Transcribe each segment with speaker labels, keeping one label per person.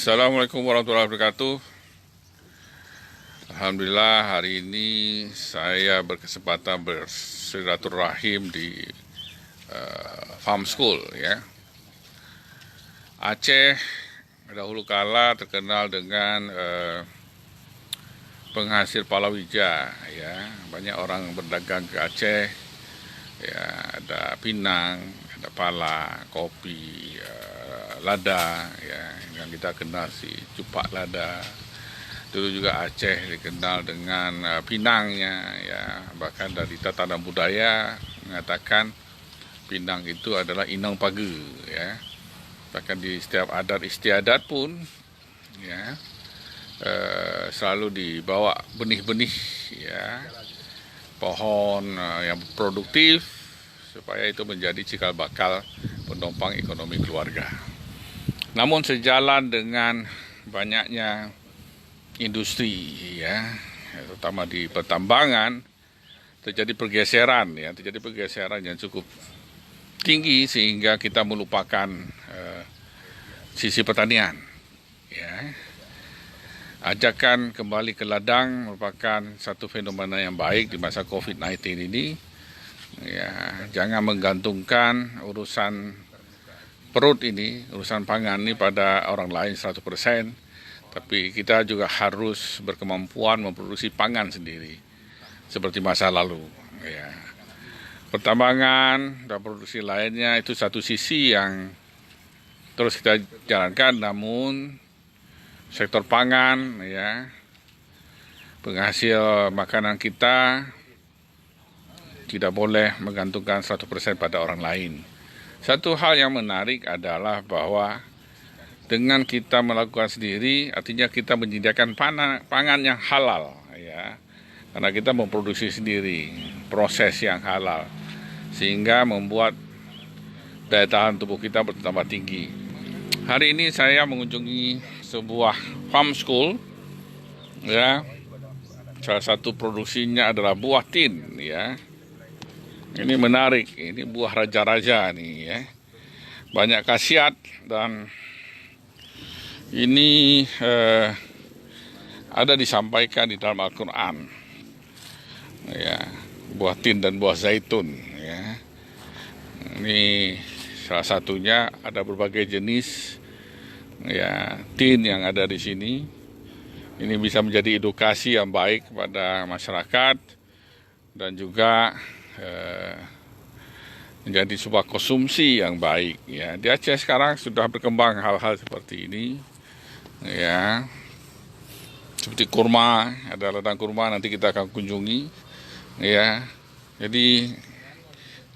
Speaker 1: Assalamualaikum warahmatullahi wabarakatuh. Alhamdulillah hari ini saya berkesempatan bersilaturahim di Farm School ya. Aceh dahulu kala terkenal dengan penghasil palawija ya. Banyak orang berdagang ke Aceh ya, ada pinang, ada pala, kopi, lada ya, yang kita kenal si cupak lada. Dulu juga Aceh dikenal dengan pinangnya ya, bahkan dari tatanan budaya mengatakan pinang itu adalah inang page ya. Bahkan di setiap adat istiadat pun ya selalu dibawa benih-benih ya, pohon yang produktif supaya itu menjadi cikal bakal penopang ekonomi keluarga. Namun sejalan dengan banyaknya industri ya, terutama di pertambangan, terjadi pergeseran yang cukup tinggi sehingga kita melupakan sisi pertanian ya. Ajakan kembali ke ladang merupakan satu fenomena yang baik di masa COVID-19 ini. Ya, jangan menggantungkan urusan perut ini, urusan pangan ini pada orang lain 100%, tapi kita juga harus berkemampuan memproduksi pangan sendiri seperti masa lalu. Ya. Pertambangan dan produksi lainnya itu satu sisi yang terus kita jalankan, namun sektor pangan ya, penghasil makanan kita tidak boleh menggantungkan 100% pada orang lain. Satu hal yang menarik adalah bahwa dengan kita melakukan sendiri, artinya kita menyediakan pangan yang halal ya, karena kita memproduksi sendiri, proses yang halal, sehingga membuat daya tahan tubuh kita bertambah tinggi. Hari ini saya mengunjungi sebuah farm school ya. Salah satu produksinya adalah buah tin ya. Ini menarik, ini buah raja-raja nih ya. Banyak khasiat dan ini ada disampaikan di dalam Al-Quran ya, buah tin dan buah zaitun ya. Ini salah satunya, ada berbagai jenis ya tin yang ada di sini. Ini bisa menjadi edukasi yang baik kepada masyarakat dan juga menjadi sebuah konsumsi yang baik ya. Di Aceh sekarang sudah berkembang hal-hal seperti ini ya, seperti kurma, ada ladang kurma nanti kita akan kunjungi ya. Jadi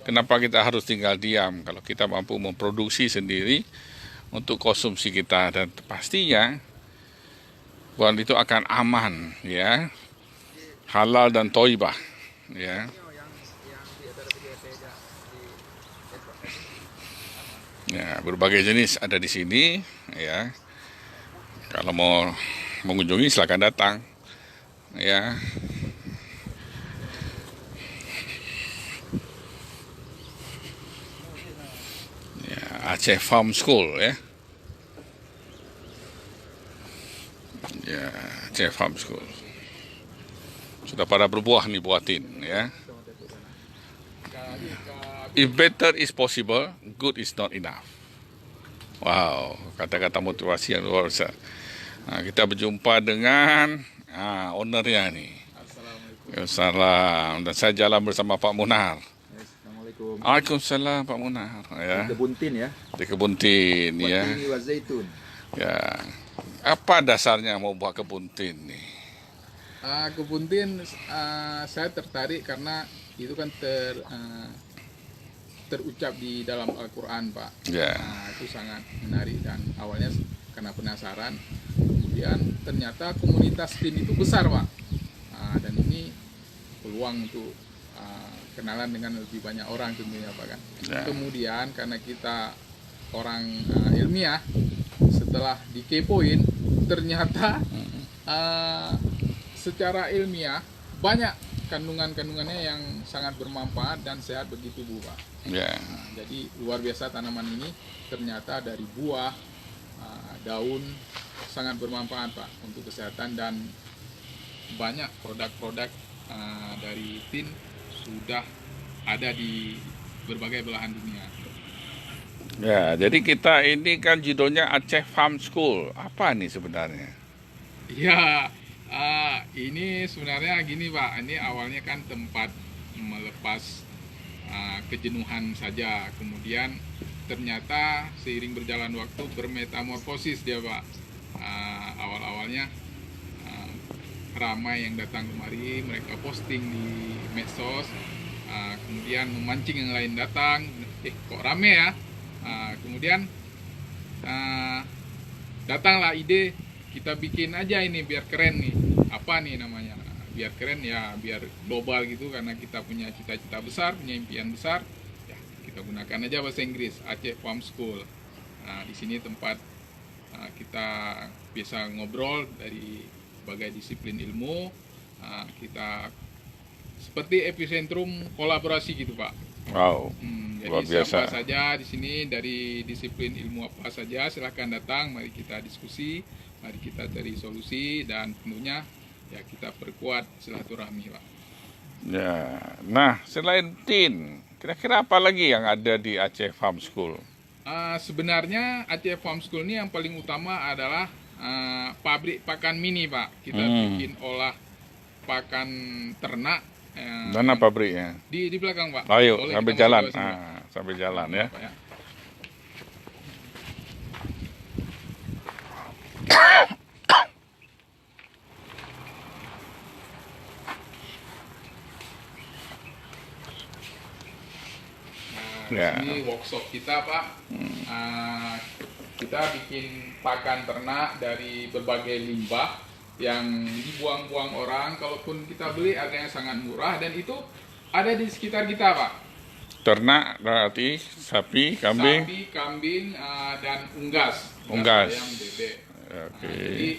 Speaker 1: kenapa kita harus tinggal diam kalau kita mampu memproduksi sendiri untuk konsumsi kita, dan pastinya buah itu akan aman ya, halal dan thayyibah ya. Ya, berbagai jenis ada di sini ya. Kalau mau mengunjungi silakan datang ya. Ya, Aceh Farm School ya. Ya, Aceh Farm School. Sudah pada berbuah nih buatin ya. If better is possible, good is not enough. Wow, kata-kata motivasi yang luar biasa. Nah, kita berjumpa dengan ownernya nih. Assalamualaikum. Dan saya jalan bersama Pak Munar.
Speaker 2: Assalamualaikum.
Speaker 1: Waalaikumsalam Pak Munar. Ya.
Speaker 2: Di Kebun Tin ya.
Speaker 1: Di Kebun Tin ya.
Speaker 2: Buah zaitun.
Speaker 1: Ya. Apa dasarnya mau buat kebun tin nih?
Speaker 3: Kebun tin saya tertarik karena itu kan terucap di dalam Al-Quran, Pak.
Speaker 1: Ya.
Speaker 3: Itu sangat menarik, dan awalnya karena penasaran, kemudian ternyata komunitas tin itu besar, Pak. Dan ini peluang untuk kenalan dengan lebih banyak orang tentunya, Pak kan.
Speaker 1: Ya.
Speaker 3: Kemudian karena kita orang ilmiah, setelah dikepoin ternyata secara ilmiah banyak kandungannya yang sangat bermanfaat dan sehat bagi tubuh, Pak.
Speaker 1: Ya.
Speaker 3: Jadi luar biasa tanaman ini, ternyata dari buah, daun, sangat bermanfaat Pak untuk kesehatan, dan banyak produk-produk dari tin sudah ada di berbagai belahan dunia.
Speaker 1: Ya, jadi kita ini kan judulnya Aceh Farm School. Apa nih sebenarnya?
Speaker 3: Ya, ini sebenarnya gini Pak, ini awalnya kan tempat melepas kejenuhan saja, kemudian ternyata seiring berjalan waktu bermetamorfosis dia Pak. Awal-awalnya ramai yang datang kemari, mereka posting di medsos, kemudian memancing yang lain datang, kok rame ya, kemudian datanglah ide, kita bikin aja ini biar keren nih, apa nih namanya, biar keren ya, biar global gitu, karena kita punya cita-cita besar, punya impian besar, ya kita gunakan aja bahasa Inggris, Aceh Farm School. Nah, di sini tempat kita bisa ngobrol dari berbagai disiplin ilmu, kita seperti epicentrum kolaborasi gitu Pak.
Speaker 1: Wow,
Speaker 3: Jadi
Speaker 1: luar biasa.
Speaker 3: siapa saja di sini dari disiplin ilmu apa saja silahkan datang, mari kita diskusi, mari kita cari solusi, dan tentunya ya kita perkuat silaturahmi Pak.
Speaker 1: Ya, nah selain tin, kira-kira apa lagi yang ada di Aceh Farm School?
Speaker 3: Sebenarnya Aceh Farm School ini yang paling utama adalah pabrik pakan mini Pak. Kita bikin olah pakan ternak.
Speaker 1: Mana pabriknya?
Speaker 3: Di belakang Pak.
Speaker 1: Ayo,
Speaker 3: Boleh
Speaker 1: sampai
Speaker 3: kita
Speaker 1: jalan.
Speaker 3: masuk ke sini, Pak.
Speaker 1: Sampai jalan ya.
Speaker 3: Pak, ya.
Speaker 1: Ya.
Speaker 3: Ini workshop kita Pak. Kita bikin pakan ternak dari berbagai limbah yang dibuang-buang orang. Kalaupun kita beli harganya sangat murah, dan itu ada di sekitar kita Pak.
Speaker 1: Ternak berarti sapi, kambing.
Speaker 3: Sapi, kambing, dan unggas.
Speaker 1: Unggas.
Speaker 3: Ayam, bebek.
Speaker 1: Oke.
Speaker 3: Jadi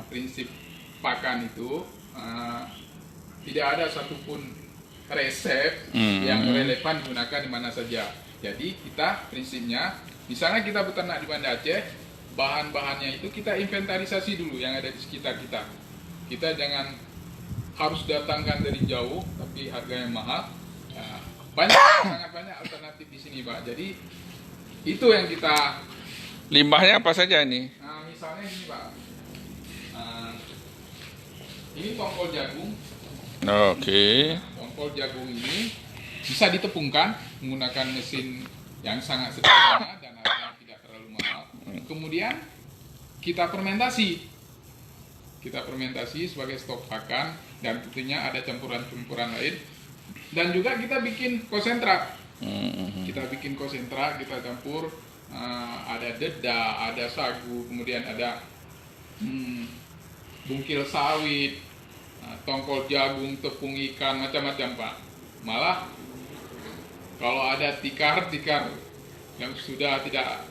Speaker 3: prinsip pakan itu tidak ada satupun resep yang relevan digunakan di mana saja. Jadi kita prinsipnya, misalnya kita beternak di Banda Aceh, bahan-bahannya itu kita inventarisasi dulu yang ada di sekitar kita. Kita jangan harus datangkan dari jauh tapi harganya mahal. Sangat banyak alternatif di sini Pak. Jadi itu yang kita.
Speaker 1: Limbahnya apa saja ini?
Speaker 3: Nah, misalnya ini Pak, ini tongkol jagung.
Speaker 1: Oke.
Speaker 3: Tongkol jagung ini bisa ditepungkan menggunakan mesin yang sangat sederhana dan harganya tidak terlalu mahal. Kemudian kita fermentasi. Kita fermentasi sebagai stok pakan, dan tentunya ada campuran-campuran lain. Dan juga kita bikin konsentrat. Kita bikin konsentrat, kita campur, ada deda, ada sagu, kemudian ada bungkil sawit, tongkol jagung, tepung ikan, macam-macam Pak. Malah kalau ada tikar yang sudah tidak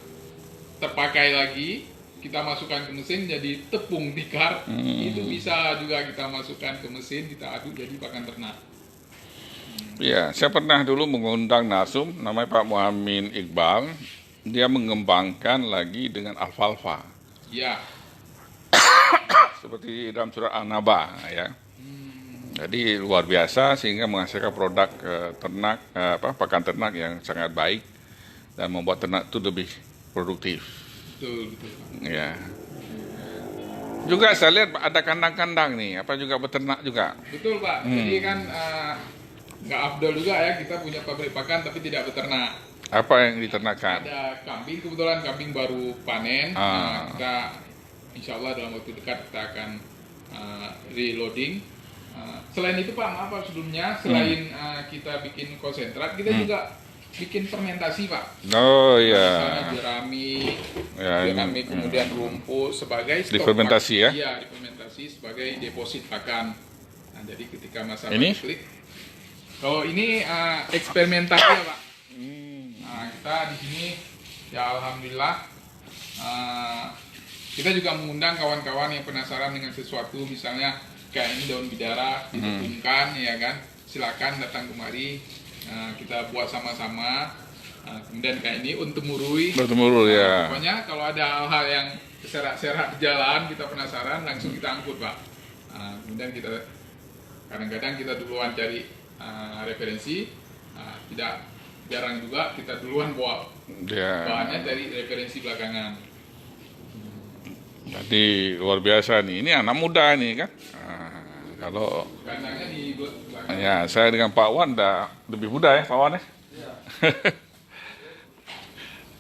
Speaker 3: terpakai lagi, kita masukkan ke mesin jadi tepung tikar. Itu bisa juga kita masukkan ke mesin, kita aduk jadi pakan ternak.
Speaker 1: Ya, saya pernah dulu mengundang narsum namanya Pak Muhammad Iqbal. Dia mengembangkan lagi dengan alfalfa.
Speaker 3: Ya.
Speaker 1: Seperti dalam surat An-Naba ya. Jadi luar biasa sehingga menghasilkan produk ternak pakan ternak yang sangat baik dan membuat ternak itu lebih produktif.
Speaker 3: Betul.
Speaker 1: Ya. Juga saya lihat ada kandang-kandang nih, apa juga beternak juga.
Speaker 3: Betul Pak. Jadi kan nggak afdol juga ya kita punya pabrik pakan tapi tidak beternak.
Speaker 1: Apa yang diternakkan?
Speaker 3: Ada kambing, kebetulan kambing baru panen. Kita insya Allah dalam waktu dekat kita akan reloading. Selain itu Pak, maaf Pak sebelumnya, selain kita bikin konsentrat, kita juga bikin fermentasi Pak.
Speaker 1: Oh ya.
Speaker 3: Misalnya jerami, kemudian rumput sebagai stok
Speaker 1: difermentasi ya?
Speaker 3: Iya, difermentasi sebagai deposit pakan. Nah, jadi ketika masalah
Speaker 1: Ini?
Speaker 3: klik, kalau ini eksperimentasi ya Pak. Nah, kita di sini ya alhamdulillah kita juga mengundang kawan-kawan yang penasaran dengan sesuatu, misalnya kayak ini daun bidara ditepungkan ya kan, silakan datang kemari, kita buat sama-sama. Kemudian kayak ini untemurui.
Speaker 1: Bertemurur ya.
Speaker 3: Pokoknya kalau ada hal-hal yang serak-serak di jalan, kita penasaran, langsung kita angkut Pak. Kemudian kita kadang-kadang kita duluan cari referensi, tidak jarang juga kita duluan bawa bahannya dari referensi belakangan.
Speaker 1: Jadi luar biasa nih. Ini anak muda nih kan. Kalau
Speaker 3: Kandangnya di belakang.
Speaker 1: ya saya dengan Pak Wan udah lebih muda ya Pak Wan ya.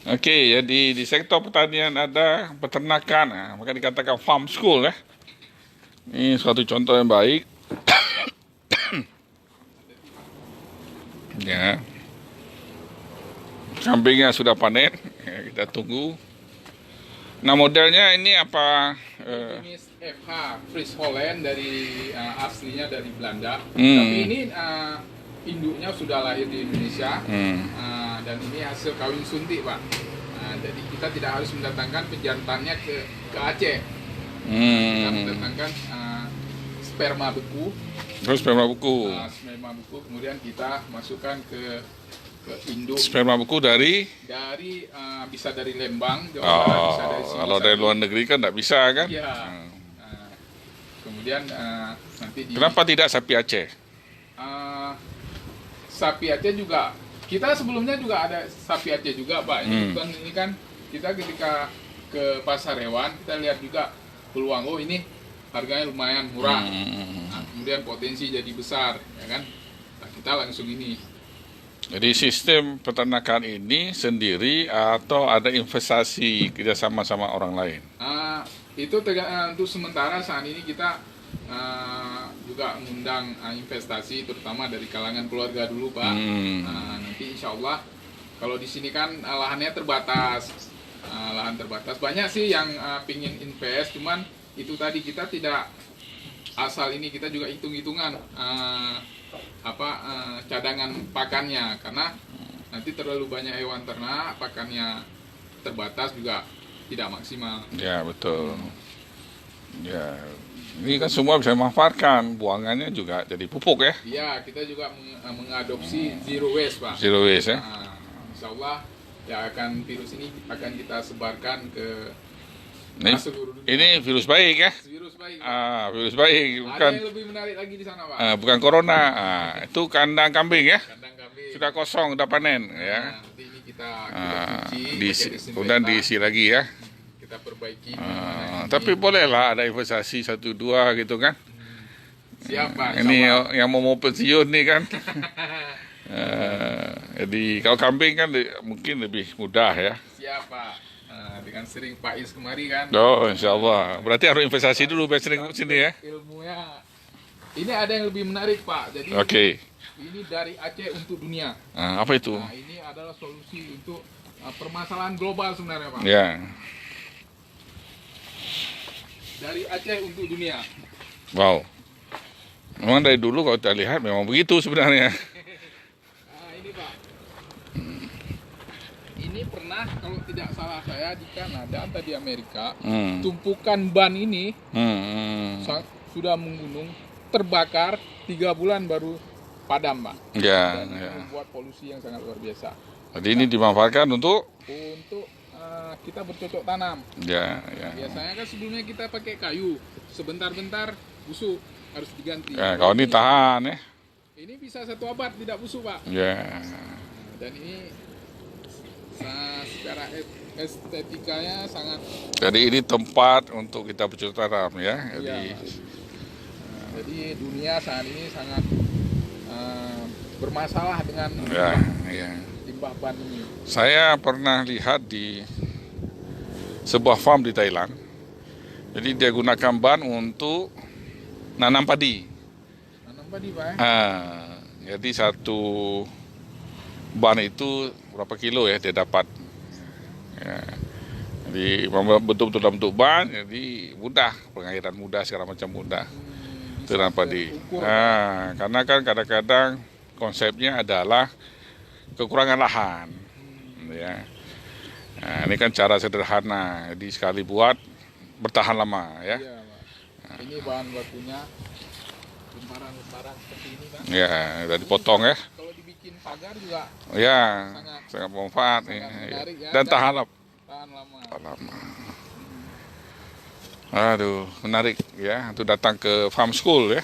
Speaker 1: Oke, jadi di sektor pertanian ada peternakan, maka dikatakan farm school ya. Ini suatu contoh yang baik. Ya, kambingnya sudah panen, ya, kita tunggu. Nah modelnya ini apa?
Speaker 3: Jenis FH Fries Holland dari aslinya dari Belanda.
Speaker 1: Hmm.
Speaker 3: Tapi ini induknya sudah lahir di Indonesia. Dan ini hasil kawin suntik Pak. Jadi kita tidak harus mendatangkan pejantannya ke Aceh. Kita mendatangkan sperma beku.
Speaker 1: Terus sperma beku.
Speaker 3: Sperma beku kemudian kita masukkan ke induk.
Speaker 1: Sperma beku dari?
Speaker 3: Bisa dari Lembang, Jawa Barat, bisa dari Singosari.
Speaker 1: Kalau dari luar negeri kan tidak bisa kan?
Speaker 3: Iya. Kemudian nanti
Speaker 1: Kenapa tidak sapi Aceh?
Speaker 3: Sapi Aceh juga. Kita sebelumnya juga ada sapi Aceh juga Pak. Ini kan kita ketika ke pasar hewan kita lihat juga peluang, oh ini harganya lumayan murah. Kemudian potensi jadi besar, ya kan? Nah, kita langsung ini.
Speaker 1: Jadi sistem peternakan ini sendiri atau ada investasi kerjasama sama orang lain?
Speaker 3: Itu untuk sementara saat ini kita juga mengundang investasi terutama dari kalangan keluarga dulu Pak. Nanti insya Allah kalau di sini kan lahannya terbatas, lahan terbatas. Banyak sih yang pingin invest, cuman itu tadi kita tidak asal ini, kita juga hitung-hitungan cadangan pakannya, karena nanti terlalu banyak hewan ternak, pakannya terbatas juga tidak maksimal.
Speaker 1: Ya betul. Ya, ini kan semua bisa dimanfaatkan, buangannya juga jadi pupuk ya.
Speaker 3: Iya, kita juga mengadopsi zero waste Pak.
Speaker 1: Zero waste ya.
Speaker 3: Insya Allah ya virus ini akan kita sebarkan ke seluruh dunia.
Speaker 1: Ini virus baik ya.
Speaker 3: Virus baik.
Speaker 1: Virus baik, bukan.
Speaker 3: Ada yang lebih menarik lagi di sana Pak.
Speaker 1: Bukan corona. Itu kandang kambing ya.
Speaker 3: Kandang kambing.
Speaker 1: Sudah kosong, sudah panen ya.
Speaker 3: Nanti ini kita cuci,
Speaker 1: kemudian diisi lagi ya.
Speaker 3: Kita perbaiki.
Speaker 1: Tapi bolehlah ada investasi 1-2 gitu kan.
Speaker 3: Siapa?
Speaker 1: Ini yang mau pensiun nih kan. Jadi kalau kambing kan mungkin lebih mudah ya.
Speaker 3: Siapa? Dengan sering Pak Is kemari kan.
Speaker 1: Oh, insya Allah. Berarti harus investasi dulu biar sering sini ya.
Speaker 3: Ilmunya. Ini ada yang lebih menarik Pak. Jadi ini dari Aceh untuk dunia.
Speaker 1: Apa itu?
Speaker 3: Nah, ini adalah solusi untuk permasalahan global sebenarnya Pak.
Speaker 1: Ya.
Speaker 3: Dari Aceh untuk dunia.
Speaker 1: Wow. Memang dari dulu kalau kita lihat memang begitu sebenarnya.
Speaker 3: Ini Pak. Ini pernah kalau tidak salah saya di Kanada atau di Amerika, tumpukan ban ini sudah menggunung, terbakar 3 bulan baru padam Pak.
Speaker 1: Ya.
Speaker 3: Membuat polusi yang sangat luar biasa.
Speaker 1: Jadi ini dimanfaatkan untuk
Speaker 3: kita bercocok tanam.
Speaker 1: Ya.
Speaker 3: Biasanya kan sebelumnya kita pakai kayu, sebentar-bentar busuk, harus diganti.
Speaker 1: Ya, kalau ini tahan ya.
Speaker 3: Ini bisa 1 abad tidak busuk Pak.
Speaker 1: Ya.
Speaker 3: Dan ini secara estetikanya sangat.
Speaker 1: Jadi ini tempat untuk kita bercocok tanam ya.
Speaker 3: Jadi dunia saat ini sangat bermasalah dengan limbah ban ini.
Speaker 1: Saya pernah lihat di sebuah farm di Thailand. Jadi dia gunakan ban untuk nanam padi.
Speaker 3: Nanam padi Pak.
Speaker 1: Jadi satu ban itu berapa kilo ya dia dapat. Ya. Jadi betul-betul dalam bentuk ban, jadi mudah, pengairan mudah, segala macam mudah. Itu nanam padi. Karena kan kadang-kadang konsepnya adalah kekurangan lahan. Ya. Nah, ini kan cara sederhana, jadi sekali buat bertahan lama ya.
Speaker 3: Iya, Pak. Ini bahan bakunya lembaran-lembaran seperti ini Pak.
Speaker 1: Ya, udah dipotong ya.
Speaker 3: Kalau dibikin pagar juga
Speaker 1: sangat bermanfaat
Speaker 3: menarik, ya.
Speaker 1: dan tahan lama.
Speaker 3: Tahan lama.
Speaker 1: Aduh, menarik ya untuk datang ke farm school ya.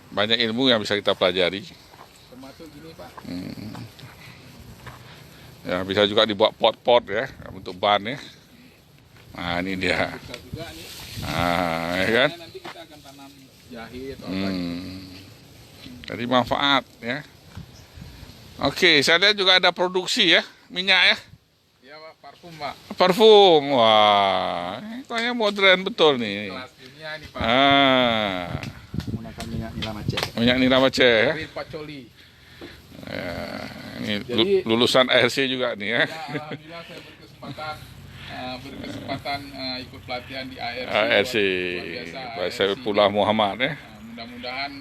Speaker 1: Banyak ilmu yang bisa kita pelajari.
Speaker 3: Termasuk gini Pak.
Speaker 1: Ya, bisa juga dibuat pot-pot ya untuk ban ya. Nah, ini dia.
Speaker 3: Bisa juga nih.
Speaker 1: Nah, ya kan?
Speaker 3: Nanti kita akan tanam jahe atau apa gitu.
Speaker 1: Jadi manfaat ya. Oke, saya lihat juga ada produksi ya, minyak ya.
Speaker 3: Iya Pak, parfum Pak.
Speaker 1: Parfum. Wah, ini kayaknya modern betul nih.
Speaker 3: Kelas dunia nih Pak.
Speaker 2: Menggunakan minyak nila Aceh.
Speaker 1: Minyak nira Aceh ya.
Speaker 3: Real Pacoli.
Speaker 1: Ya, ini
Speaker 3: Jadi-
Speaker 1: lulusan ARC juga nih ya.
Speaker 3: Ya, alhamdulillah saya berkesempatan ikut pelatihan di ARC.
Speaker 1: ARC,
Speaker 3: Luar biasa,
Speaker 1: Pak
Speaker 3: ARC.
Speaker 1: Saifullah Muhammad ya.
Speaker 3: Mudah-mudahan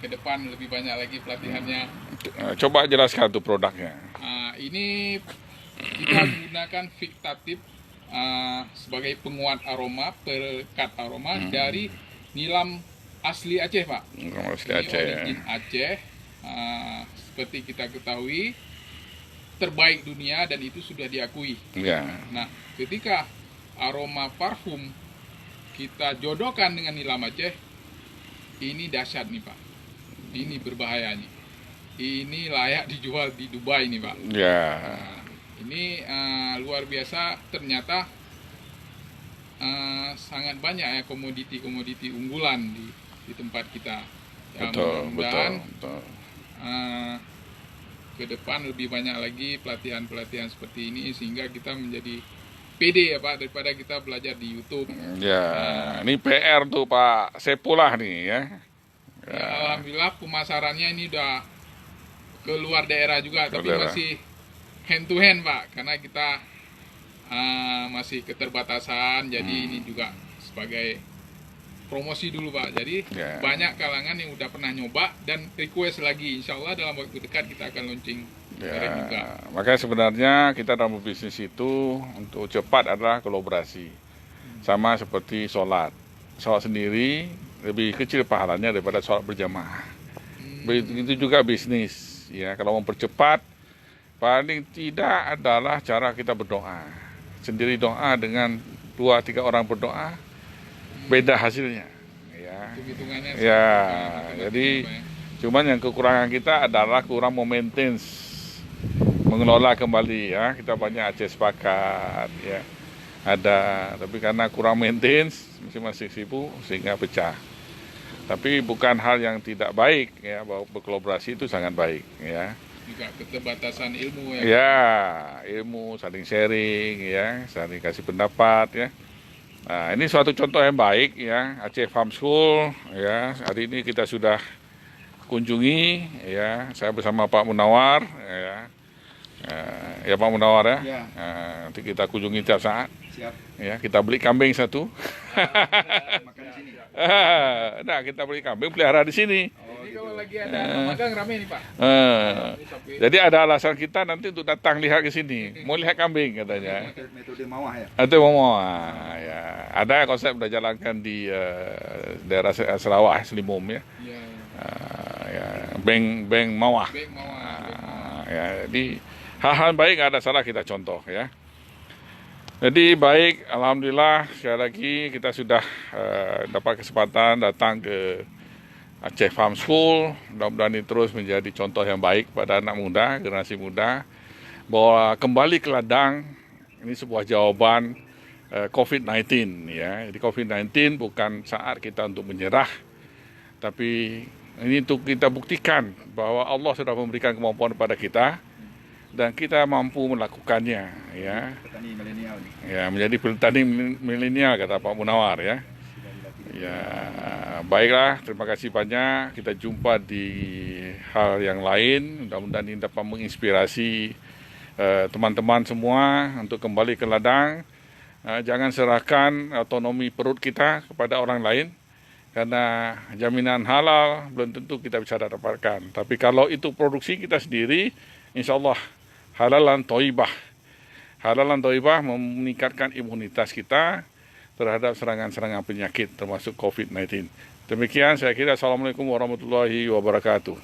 Speaker 3: ke depan lebih banyak lagi pelatihannya.
Speaker 1: Coba jelaskan tuh produknya.
Speaker 3: Ini kita menggunakan Victatif sebagai penguat aroma, perekat aroma dari nilam asli Aceh Pak.
Speaker 1: Asli
Speaker 3: Ini
Speaker 1: Aceh ya.
Speaker 3: origin Aceh. Seperti kita ketahui terbaik dunia dan itu sudah diakui.
Speaker 1: Ya.
Speaker 3: Nah, ketika aroma parfum kita jodohkan dengan nilam Aceh, ini dahsyat nih Pak. Ini berbahaya nih. Ini layak dijual di Dubai nih Pak.
Speaker 1: Ya.
Speaker 3: Ini luar biasa, ternyata sangat banyak ya komoditi-komoditi unggulan di tempat kita. Ya,
Speaker 1: Betul,
Speaker 3: mudah-mudahan,
Speaker 1: betul.
Speaker 3: ke depan lebih banyak lagi pelatihan-pelatihan seperti ini sehingga kita menjadi pede ya Pak daripada kita belajar di YouTube.
Speaker 1: Ya, ini PR tuh Pak Saifullah nih ya.
Speaker 3: Ya, alhamdulillah pemasarannya ini udah keluar daerah juga, tapi
Speaker 1: daerah.
Speaker 3: masih hand to hand Pak, karena kita masih keterbatasan, jadi ini juga sebagai promosi dulu Pak. Jadi
Speaker 1: Ya.
Speaker 3: banyak kalangan yang udah pernah nyoba dan request lagi. Insya Allah dalam waktu dekat kita akan launching merek juga.
Speaker 1: Ya, makanya sebenarnya kita dalam bisnis itu untuk cepat adalah kolaborasi. Sama seperti sholat. Sholat sendiri lebih kecil pahalanya daripada sholat berjamaah. Begitu juga bisnis. Ya, kalau mau percepat, paling tidak adalah cara kita berdoa. Sendiri doa dengan 2-3 orang berdoa, beda hasilnya. Ya,
Speaker 3: Hitung-hitungannya
Speaker 1: ya.
Speaker 3: sangat
Speaker 1: Jadi
Speaker 3: Pak, ya.
Speaker 1: cuman yang kekurangan kita adalah kurang maintenance, mengelola kembali ya. Kita banyak Aceh sepakat ya. Ada, tapi karena kurang maintenance, masing-masing sibuk sehingga pecah. Tapi bukan hal yang tidak baik ya, bahwa berkolaborasi itu sangat baik ya.
Speaker 3: Juga keterbatasan ilmu ya.
Speaker 1: Ya, ilmu saling sharing ya, saling kasih pendapat ya. Nah, ini suatu contoh yang baik ya, Aceh Farm School ya. Hari ini kita sudah kunjungi ya, saya bersama Pak Munawar ya. Ya Pak Munawar ya.
Speaker 2: Ya.
Speaker 1: Nanti kita kunjungi tiap saat.
Speaker 2: Siap.
Speaker 1: Ya, kita beli kambing satu.
Speaker 2: Makan di sini.
Speaker 1: Nah, kita beli kambing pelihara di sini.
Speaker 3: Jadi kalau lagi ada magang rame nih Pak. Ini sampai
Speaker 1: Jadi ada alasan kita nanti untuk datang lihat ke sini. Mau lihat kambing katanya.
Speaker 2: Metode mawah ya.
Speaker 1: Atau mau ya. Ada konsep udah jalankan di daerah Sarawak Selimum ya.
Speaker 3: ya,
Speaker 1: Ya, Beng Mawah.
Speaker 3: baik mawar.
Speaker 1: Ya, jadi hal-hal baik ada salah kita contoh ya. Jadi baik, alhamdulillah sekali lagi kita sudah dapat kesempatan datang ke Aceh Farm School. Mudah-mudahan ini terus menjadi contoh yang baik pada anak muda, generasi muda, bahwa kembali ke ladang ini sebuah jawaban COVID-19 ya. Jadi COVID-19 bukan saat kita untuk menyerah, tapi ini untuk kita buktikan bahwa Allah sudah memberikan kemampuan kepada kita dan kita mampu melakukannya ya.
Speaker 2: Petani milenial nih.
Speaker 1: Ya, menjadi petani milenial kata Pak Munawar ya. Ya, baiklah, terima kasih banyak. Kita jumpa di hal yang lain. Mudah-mudahan ini dapat menginspirasi teman-teman semua untuk kembali ke ladang. Jangan serahkan otonomi perut kita kepada orang lain. Karena jaminan halal belum tentu kita bisa dapatkan. Tapi kalau itu produksi kita sendiri, insya Allah halalan thayyibah. Halalan thayyibah meningkatkan imunitas kita terhadap serangan-serangan penyakit termasuk COVID-19. Demikian saya kira. Assalamualaikum warahmatullahi wabarakatuh.